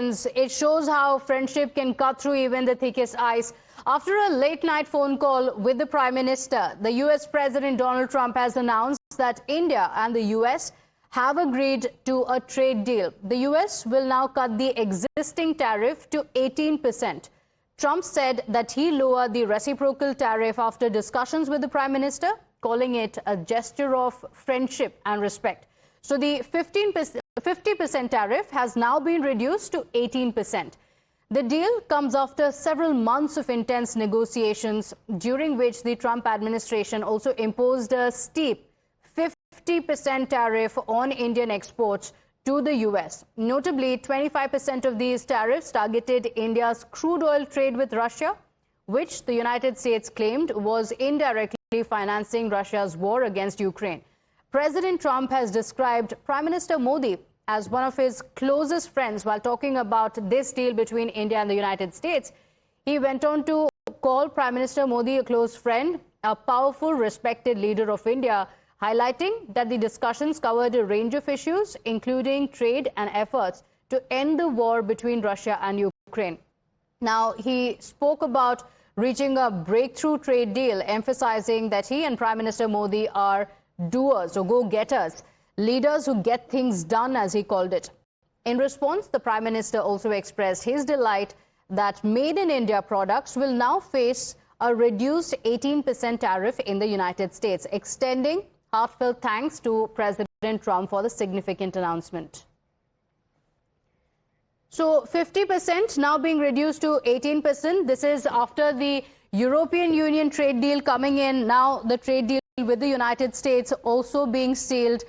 negotiations. It shows how friendship can cut through even the thickest ice. After a late-night phone call with the Prime Minister, the U.S. President Donald Trump has announced that India and the U.S. have agreed to a trade deal. The U.S. will now cut the existing tariff to 18%. Trump said that he lowered the reciprocal tariff after discussions with the Prime Minister, calling it a gesture of friendship and respect. So the 50% tariff has now been reduced to 18%. The deal comes after several months of intense negotiations, during which the Trump administration also imposed a steep 50% tariff on Indian exports to the U.S. Notably, 25% of these tariffs targeted India's crude oil trade with Russia, which the United States claimed was indirectly financing Russia's war against Ukraine. President Trump has described Prime Minister Modi as one of his closest friends while talking about this deal between India and the United States. He went on to call Prime Minister Modi a close friend, a powerful, respected leader of India, highlighting that the discussions covered a range of issues, including trade and efforts to end the war between Russia and Ukraine. Now, he spoke about reaching a breakthrough trade deal, emphasizing that he and Prime Minister Modi are doers or go-getters, leaders who get things done, as he called it. In response, the Prime Minister also expressed his delight that made-in-India products will now face a reduced 18% tariff in the United States, extending heartfelt thanks to President Trump for the significant announcement. So 50% now being reduced to 18%. This is after the European Union trade deal coming in. Now the trade deal with the United States also being sealed.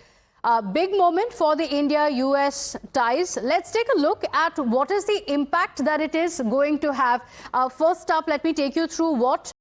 A big moment for the India-US ties. Let's take a look at what is the impact that it is going to have. First up, let me take you through what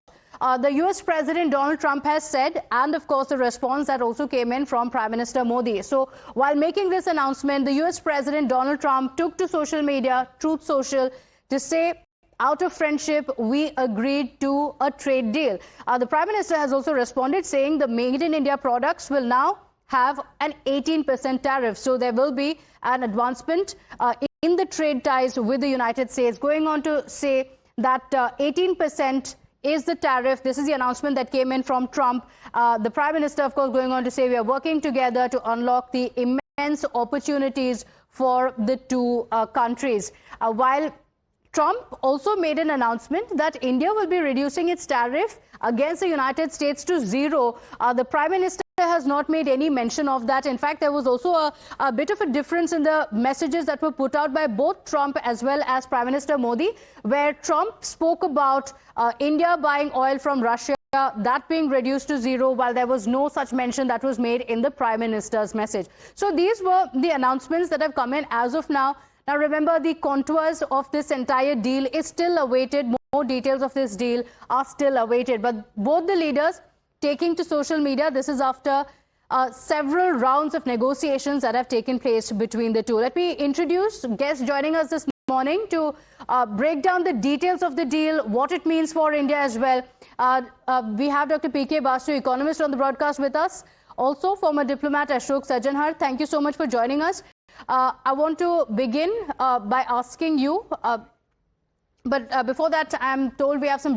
the U.S. President Donald Trump has said, and of course the response that also came in from Prime Minister Modi. So while making this announcement, the U.S. President Donald Trump took to social media, Truth Social, to say, out of friendship, we agreed to a trade deal. The Prime Minister has also responded, saying the made-in-India products will now have an 18% tariff. So there will be an advancement in the trade ties with the United States, going on to say that 18% is the tariff. This is the announcement that came in from Trump. The Prime Minister, of course, going on to say we are working together to unlock the immense opportunities for the two countries. While Trump also made an announcement that India will be reducing its tariff against the United States to zero. The Prime Minister has not made any mention of that. In fact, there was also a bit of a difference in the messages that were put out by both Trump as well as Prime Minister Modi, where Trump spoke about India buying oil from Russia, that being reduced to zero, while there was no such mention that was made in the Prime Minister's message. So these were the announcements that have come in as of now. Now, remember, the contours of this entire deal is still awaited. More details of this deal are still awaited. But both the leaders taking to social media, this is after several rounds of negotiations that have taken place between the two. Let me introduce guests joining us this morning to break down the details of the deal, what it means for India as well. We have Dr. P.K. Basu, economist, on the broadcast with us. Also, former diplomat Ashok Sajjanhar. Thank you so much for joining us. I want to begin by asking you, but before that, I'm told we have some